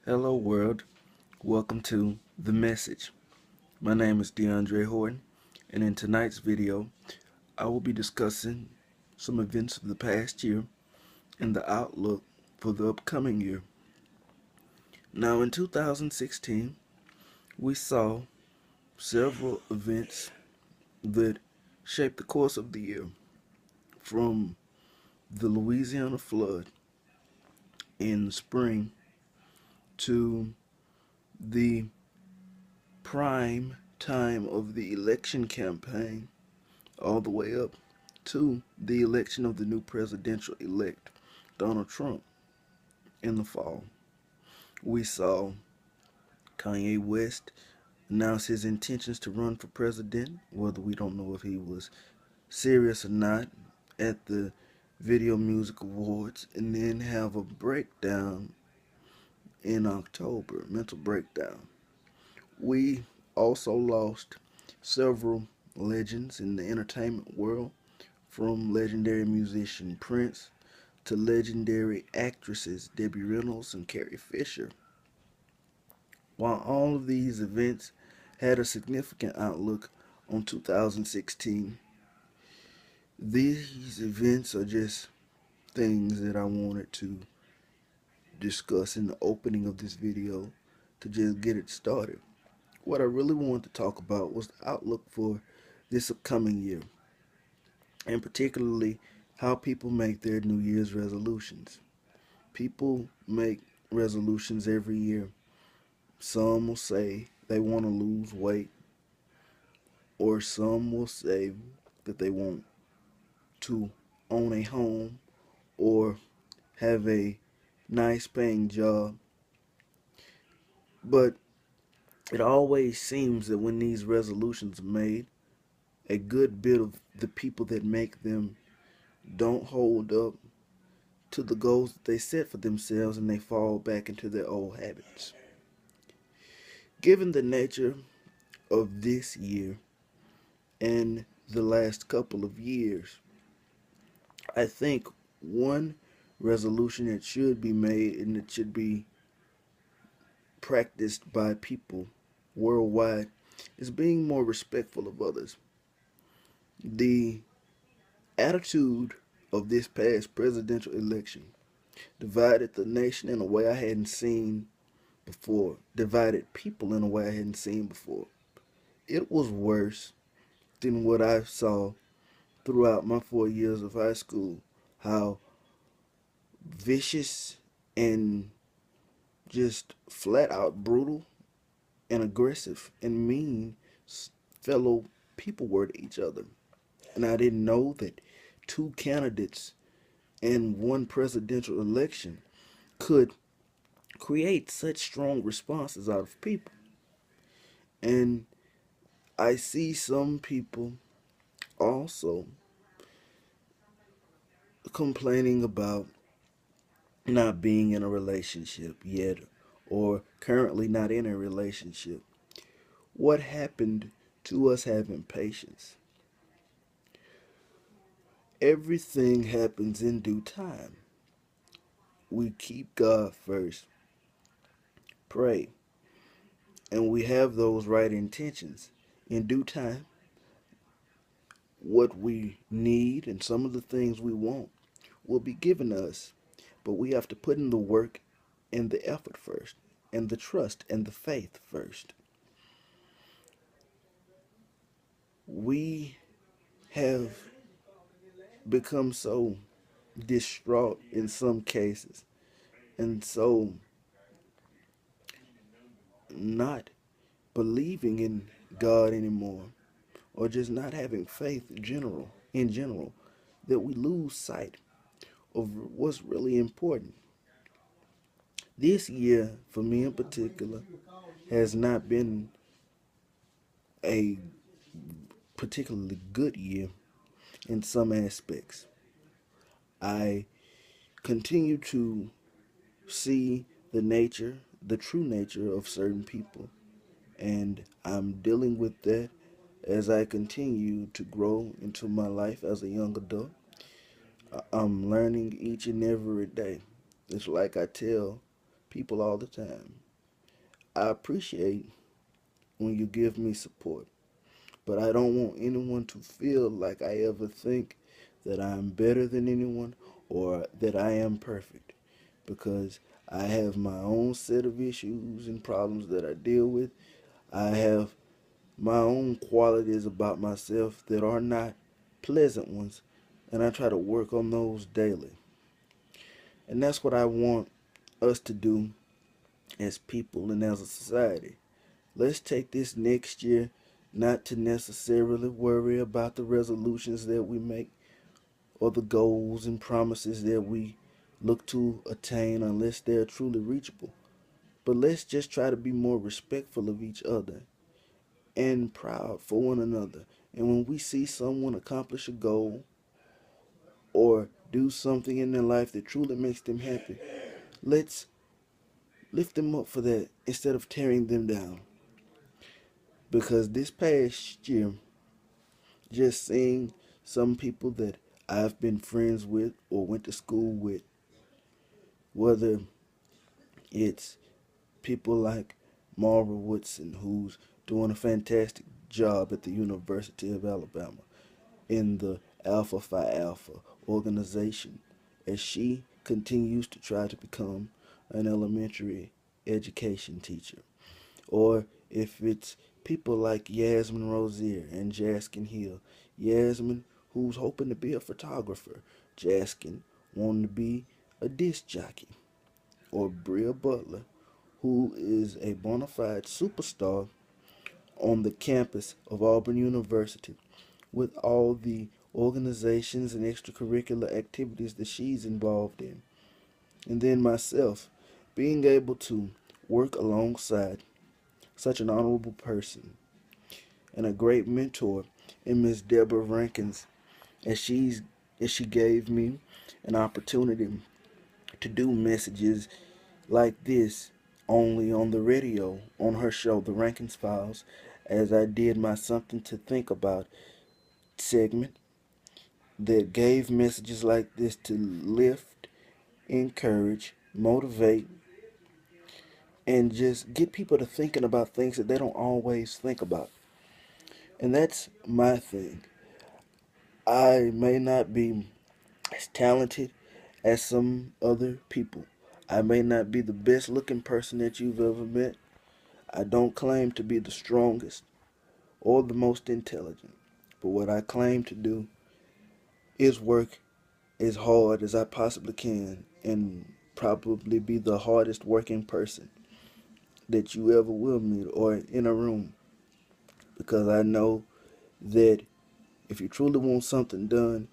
Hello world, welcome to The Message. My name is DeAndre Horton, and in tonight's video, I will be discussing some events of the past year and the outlook for the upcoming year. Now in 2016, we saw several events that shaped the course of the year, from the Louisiana flood in the spring to the prime time of the election campaign, all the way up to the election of the new presidential elect, Donald Trump, in the fall. We saw Kanye West announce his intentions to run for president, whether we don't know if he was serious or not, at the Video Music Awards, and then have a breakdown in October, mental breakdown. We also lost several legends in the entertainment world, from legendary musician Prince to legendary actresses Debbie Reynolds and Carrie Fisher. While all of these events had a significant outlook on 2016, these events are just things that I wanted to discuss in the opening of this video to just get it started. What I really wanted to talk about was the outlook for this upcoming year, and particularly how people make their New Year's resolutions. People make resolutions every year. Some will say they want to lose weight, or some will say that they want to own a home or have a nice paying job. But it always seems that when these resolutions are made, a good bit of the people that make them don't hold up to the goals that they set for themselves, and they fall back into their old habits. Given the nature of this year and the last couple of years, I think one resolution that should be made and that should be practiced by people worldwide is being more respectful of others. The attitude of this past presidential election divided the nation in a way I hadn't seen before, divided people in a way I hadn't seen before. It was worse than what I saw throughout my 4 years of high school. How vicious and just flat out brutal and aggressive and mean fellow people were to each other. And I didn't know that two candidates in one presidential election could create such strong responses out of people. And I see some people also complaining about not being in a relationship yet, or currently not in a relationship. What happened to us having patience? Everything happens in due time. We keep God first, pray, and we have those right intentions. In due time, what we need and some of the things we want will be given us. But we have to put in the work and the effort first, and the trust and the faith first. We have become so distraught in some cases, and so not believing in God anymore, or just not having faith in general, that we lose sight of what's really important. This year, for me in particular, has not been a particularly good year in some aspects. I continue to see the true nature of certain people, and I'm dealing with that as I continue to grow into my life as a young adult. I'm learning each and every day. It's like I tell people all the time. I appreciate when you give me support, but I don't want anyone to feel like I ever think that I'm better than anyone or that I am perfect, because I have my own set of issues and problems that I deal with. I have my own qualities about myself that are not pleasant ones, and I try to work on those daily. And that's what I want us to do as people and as a society. Let's take this next year not to necessarily worry about the resolutions that we make or the goals and promises that we look to attain unless they're truly reachable. But let's just try to be more respectful of each other and proud for one another. And when we see someone accomplish a goal or do something in their life that truly makes them happy, let's lift them up for that instead of tearing them down. Because this past year, just seeing some people that I've been friends with or went to school with, whether it's people like Marva Woodson, who's doing a fantastic job at the University of Alabama in the Alpha Phi Alpha organization, as she continues to try to become an elementary education teacher. Or if it's people like Yasmin Rozier and Jaskin Hill. Yasmin, who's hoping to be a photographer. Jaskin, wanting to be a disc jockey. Or Bria Butler, who is a bona fide superstar on the campus of Auburn University with all the organizations and extracurricular activities that she's involved in. And then myself, being able to work alongside such an honorable person and a great mentor in Miss Deborah Rankins, as she gave me an opportunity to do messages like this only on the radio on her show, The Rankins Files, as I did my Something to Think About segment that gave messages like this to lift, encourage, motivate, and just get people to thinking about things that they don't always think about. And that's my thing. I may not be as talented as some other people. I may not be the best looking person that you've ever met. I don't claim to be the strongest or the most intelligent. But what I claim to do is work as hard as I possibly can and probably be the hardest working person that you ever will meet or in a room. Because I know that if you truly want something done,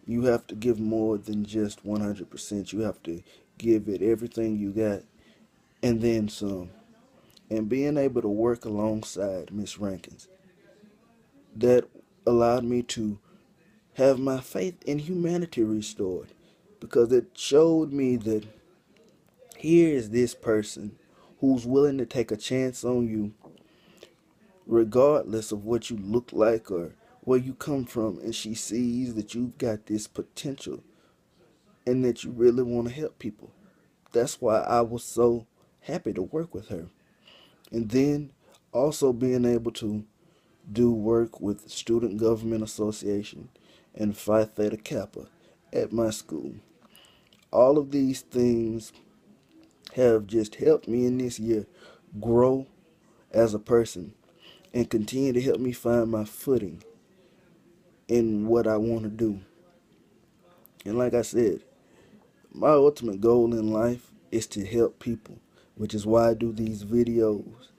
you have to give more than just 100%. You have to give it everything you got and then some. And being able to work alongside Miss Rankins, that allowed me to have my faith in humanity restored, because it showed me that here is this person who's willing to take a chance on you regardless of what you look like or where you come from, and she sees that you've got this potential and that you really want to help people. That's why I was so happy to work with her. And then also being able to do work with Student Government Association and Phi Theta Kappa at my school. All of these things have just helped me in this year grow as a person and continue to help me find my footing in what I want to do. And like I said, my ultimate goal in life is to help people, which is why I do these videos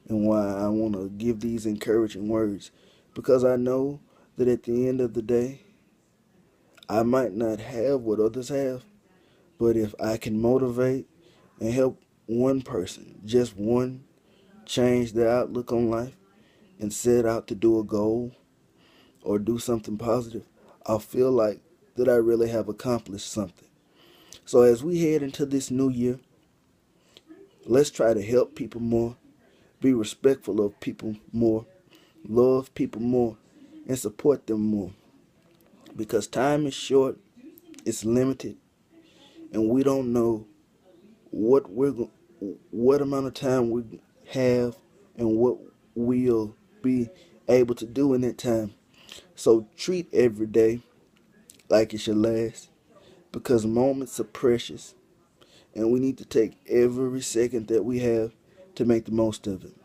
and why I want to give these encouraging words, because I know that at the end of the day, I might not have what others have, but if I can motivate and help one person, just one, change their outlook on life and set out to do a goal or do something positive, I'll feel like that I really have accomplished something. So as we head into this new year, let's try to help people more, be respectful of people more, love people more, and support them more. Because time is short, it's limited, and we don't know what amount of time we have and what we'll be able to do in that time. So treat every day like it's your last, because moments are precious and we need to take every second that we have to make the most of it.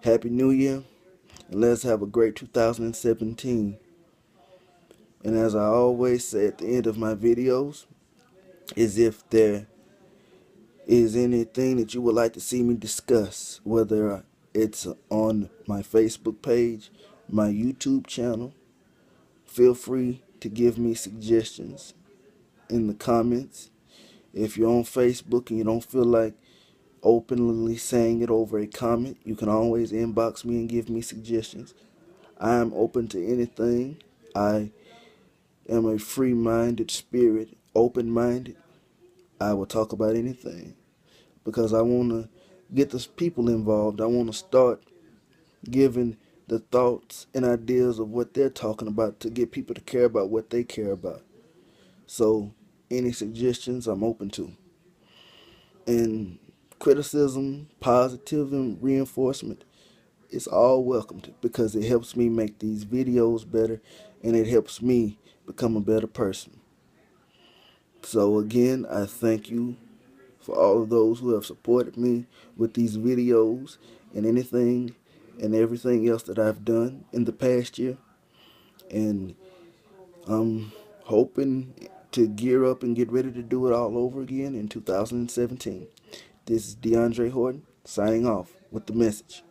Happy New Year, and let's have a great 2017. And as I always say at the end of my videos, is if there is anything that you would like to see me discuss, whether it's on my Facebook page, my YouTube channel, feel free to give me suggestions in the comments. If you're on Facebook and you don't feel like openly saying it over a comment, you can always inbox me and give me suggestions. I am open to anything. I am a free-minded spirit, open-minded. I will talk about anything because I want to get the people involved. I want to start giving the thoughts and ideas of what they're talking about to get people to care about what they care about. So any suggestions I'm open to. And criticism, positive and reinforcement, it's all welcomed because it helps me make these videos better and it helps me become a better person. So again, I thank you for all of those who have supported me with these videos and anything and everything else that I've done in the past year. And I'm hoping to gear up and get ready to do it all over again in 2017. This is DeAndre Horton signing off with the message.